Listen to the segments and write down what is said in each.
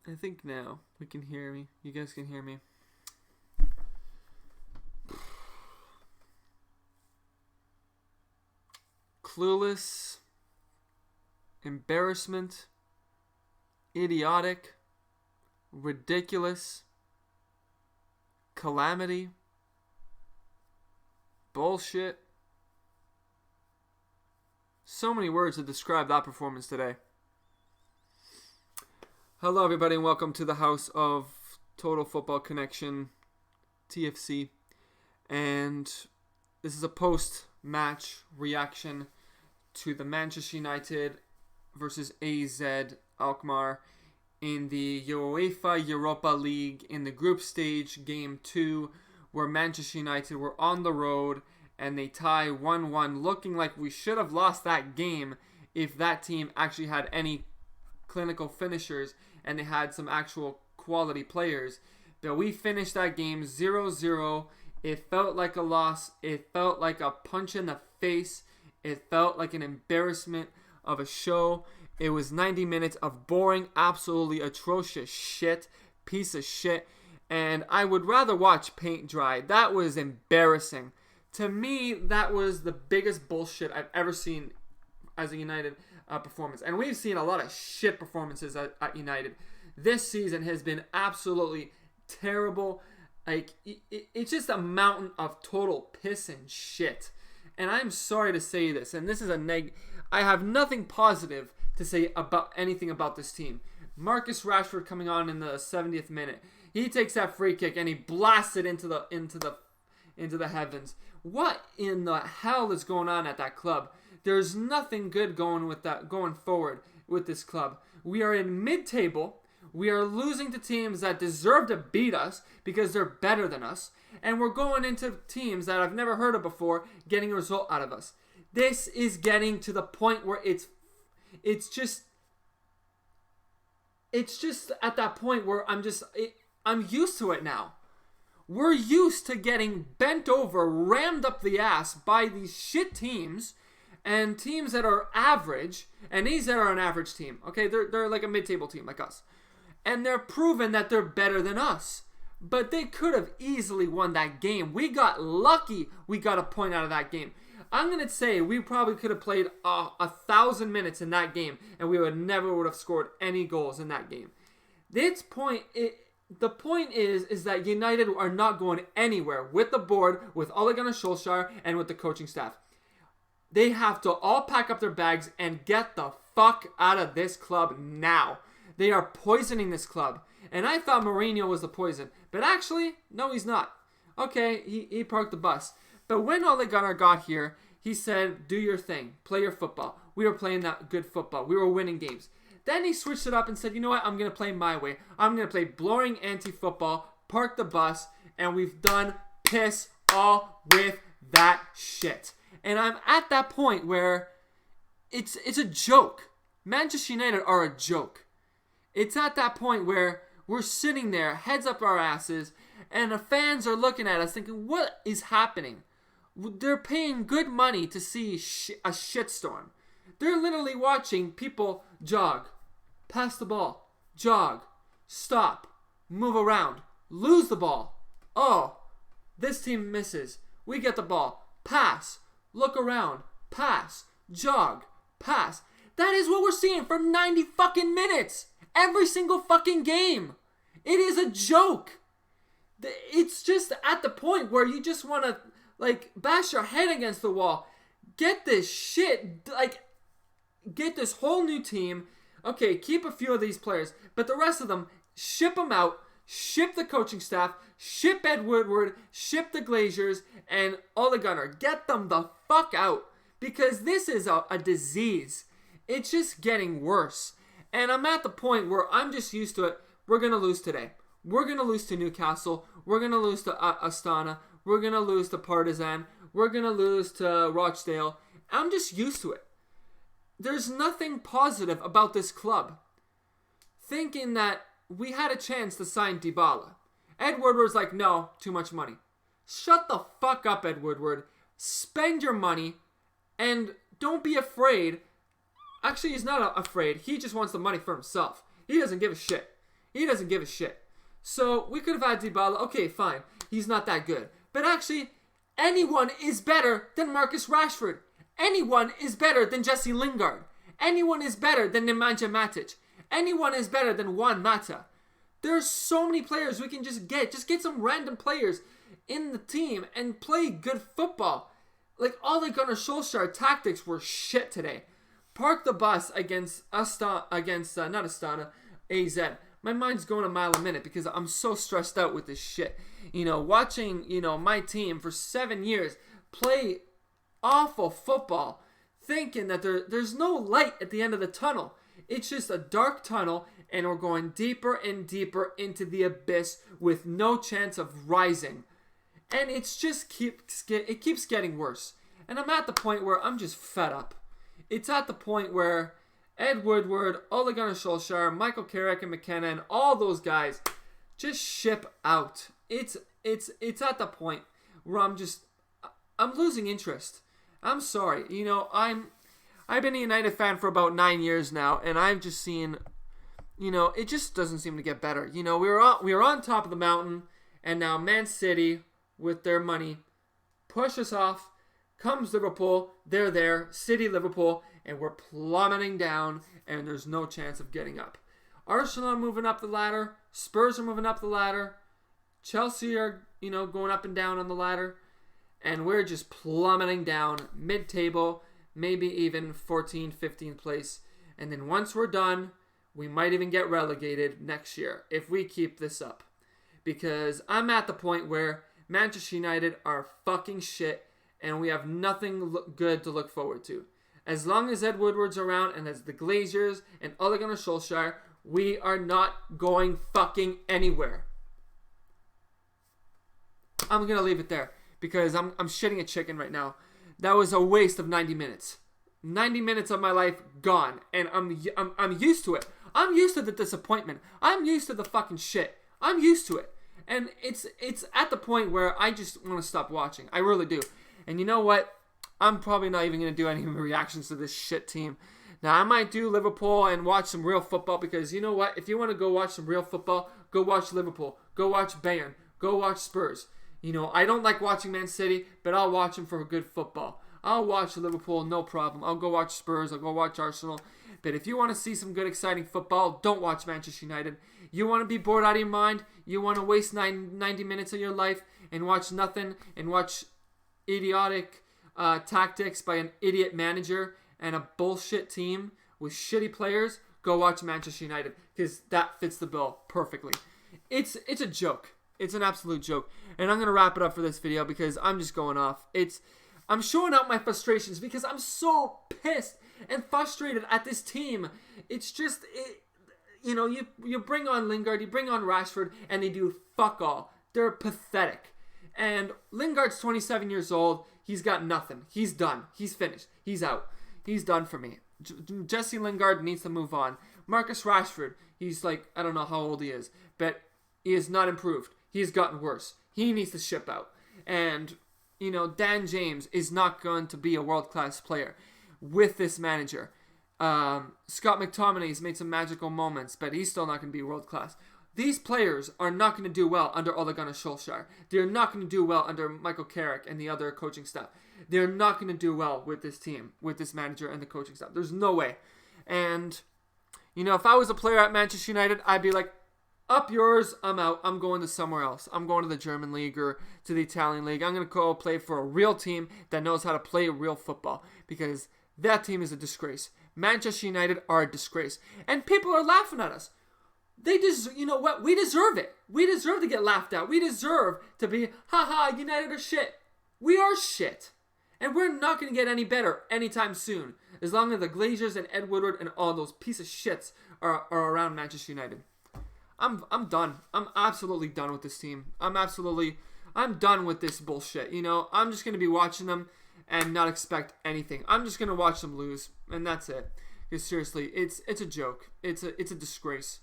I think now we can hear me. You guys can hear me. Clueless, embarrassment, idiotic, ridiculous, calamity, bullshit. So many words to describe that performance today. Hello, everybody, and welcome to the House of Total Football Connection, TFC. And this is a post-match reaction to the Manchester United versus AZ Alkmaar in the UEFA Europa League in the group stage, game 2, where Manchester United were on the road and they tie 1-1, looking like we should have lost that game if that team actually had any clinical finishers and they had some actual quality players. But we finished that game 0-0. It felt like a loss. It felt like a punch in the face. It felt like an embarrassment of a show. It was 90 minutes of boring, absolutely atrocious shit, piece of shit. And I would rather watch paint dry. That was embarrassing. To me, that was the biggest bullshit I've ever seen as a United performance. And we've seen a lot of shit performances at United. This season has been absolutely terrible. Like, it's just a mountain of total piss and shit. And I'm sorry to say this, and this is I have nothing positive to say about anything about this team. Marcus Rashford coming on in the 70th minute. He takes that free kick and he blasts it into the heavens. What in the hell is going on at that club? There's nothing good going forward with this club. We are in mid-table. We are losing to teams that deserve to beat us because they're better than us. And we're going into teams that I've never heard of before getting a result out of us. This is getting to the point where it's just at that point where I'm used to it now. We're used to getting bent over, rammed up the ass by these shit teams and teams that are average, and these that are an average team. Okay, they're like a mid-table team like us. And they're proven that they're better than us. But they could have easily won that game. We got lucky we got a point out of that game. I'm going to say we probably could have played 1,000 minutes in that game, and we never would have scored any goals in that game. The point is that United are not going anywhere with the board, with Ole Gunnar Solskjaer, and with the coaching staff. They have to all pack up their bags and get the fuck out of this club now. They are poisoning this club. And I thought Mourinho was the poison. But actually, no, he's not. Okay, he parked the bus. But when Ole Gunnar got here, he said, do your thing. Play your football. We were playing that good football. We were winning games. Then he switched it up and said, you know what? I'm going to play my way. I'm going to play boring anti-football, park the bus, and we've done piss all with that shit. And I'm at that point where it's a joke. Manchester United are a joke. It's at that point where we're sitting there, heads up our asses, and the fans are looking at us thinking, what is happening? They're paying good money to see a shitstorm. They're literally watching people jog, pass the ball, jog, stop, move around, lose the ball. Oh, this team misses. We get the ball, pass, look around, pass, jog, pass. That is what we're seeing for 90 fucking minutes. Every single fucking game. It is a joke. It's just at the point where you just want to, bash your head against the wall. Get this shit, get this whole new team. Okay, keep a few of these players, but the rest of them, ship them out. Ship the coaching staff. Ship Ed Woodward. Ship the Glaziers and Ole Gunnar. Get them the fuck out. Because this is a disease. It's just getting worse. And I'm at the point where I'm just used to it. We're going to lose today. We're going to lose to Newcastle. We're going to lose to Astana. We're going to lose to Partizan. We're going to lose to Rochdale. I'm just used to it. There's nothing positive about this club. Thinking that we had a chance to sign Dybala. Ed Woodward's like, no, too much money. Shut the fuck up, Ed Woodward. Spend your money and don't be afraid. Actually, he's not afraid. He just wants the money for himself. He doesn't give a shit. He doesn't give a shit. So we could have had Dybala. Okay, fine. He's not that good. But actually, anyone is better than Marcus Rashford. Anyone is better than Jesse Lingard. Anyone is better than Nemanja Matic. Anyone is better than Juan Mata. There's so many players we can just get. Just get some random players in the team and play good football. Like, Ole Gunnar Solskjaer tactics were shit today. Park the bus against AZ. My mind's going a mile a minute because I'm so stressed out with this shit. Watching, my team for 7 years play awful football, thinking that there's no light at the end of the tunnel. It's just a dark tunnel, and we're going deeper and deeper into the abyss with no chance of rising. And it keeps getting worse. And I'm at the point where I'm just fed up. It's at the point where Ed Woodward, Ole Gunnar Solskjaer, Michael Carrick, and McKenna, and all those guys just ship out. It's at the point where I'm losing interest. I'm sorry. I've been a United fan for about 9 years now, and I've just seen, it just doesn't seem to get better. We were on top of the mountain, and now Man City, with their money, push us off. Comes Liverpool, they're there, City, Liverpool, and we're plummeting down, and there's no chance of getting up. Arsenal are moving up the ladder, Spurs are moving up the ladder, Chelsea are, going up and down on the ladder, and we're just plummeting down mid-table, maybe even 14th, 15th place. And then once we're done, we might even get relegated next year if we keep this up. Because I'm at the point where Manchester United are fucking shit, and we have nothing good to look forward to. As long as Ed Woodward's around and as the Glazers and Ole Gunnar Solskjaer, we are not going fucking anywhere. I'm going to leave it there because I'm shitting a chicken right now. That was a waste of 90 minutes. 90 minutes of my life gone, and I'm used to it. I'm used to the disappointment. I'm used to the fucking shit. I'm used to it. And it's at the point where I just want to stop watching. I really do. And you know what? I'm probably not even going to do any reactions to this shit team. Now, I might do Liverpool and watch some real football because you know what? If you want to go watch some real football, go watch Liverpool. Go watch Bayern. Go watch Spurs. I don't like watching Man City, but I'll watch them for good football. I'll watch Liverpool, no problem. I'll go watch Spurs. I'll go watch Arsenal. But if you want to see some good, exciting football, don't watch Manchester United. You want to be bored out of your mind? You want to waste 90 minutes of your life and watch nothing and watch idiotic tactics by an idiot manager and a bullshit team with shitty players? Go watch Manchester United because that fits the bill perfectly. It's a joke. It's an absolute joke. And I'm going to wrap it up for this video because I'm just going off. I'm showing out my frustrations because I'm so pissed and frustrated at this team. It's just, you bring on Lingard, you bring on Rashford, and they do fuck all. They're pathetic. And Lingard's 27 years old. He's got nothing. He's done. He's finished. He's out. He's done for me. Jesse Lingard needs to move on. Marcus Rashford, he's I don't know how old he is, but he has not improved. He has gotten worse. He needs to ship out. And, Dan James is not going to be a world-class player with this manager. Scott McTominay's made some magical moments, but he's still not going to be world-class. These players are not going to do well under Ole Gunnar Solskjaer. They're not going to do well under Michael Carrick and the other coaching staff. They're not going to do well with this team, with this manager and the coaching staff. There's no way. And, if I was a player at Manchester United, I'd be like, up yours, I'm out. I'm going to somewhere else. I'm going to the German league or to the Italian league. I'm going to go play for a real team that knows how to play real football because that team is a disgrace. Manchester United are a disgrace. And people are laughing at us. You know what? We deserve it. We deserve to get laughed at. We deserve to be, United are shit. We are shit. And we're not going to get any better anytime soon. As long as the Glazers and Ed Woodward and all those piece of shits are around Manchester United. I'm done. I'm absolutely done with this team. I'm done with this bullshit. I'm just going to be watching them and not expect anything. I'm just going to watch them lose. And that's it. Because seriously, it's a joke. It's a disgrace.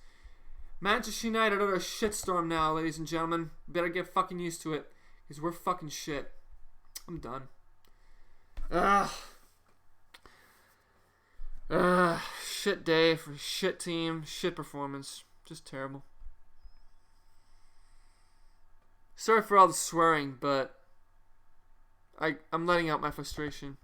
Manchester United are a shitstorm now, ladies and gentlemen. Better get fucking used to it. Because we're fucking shit. I'm done. Shit day for shit team. Shit performance. Just terrible. Sorry for all the swearing, but I'm letting out my frustration.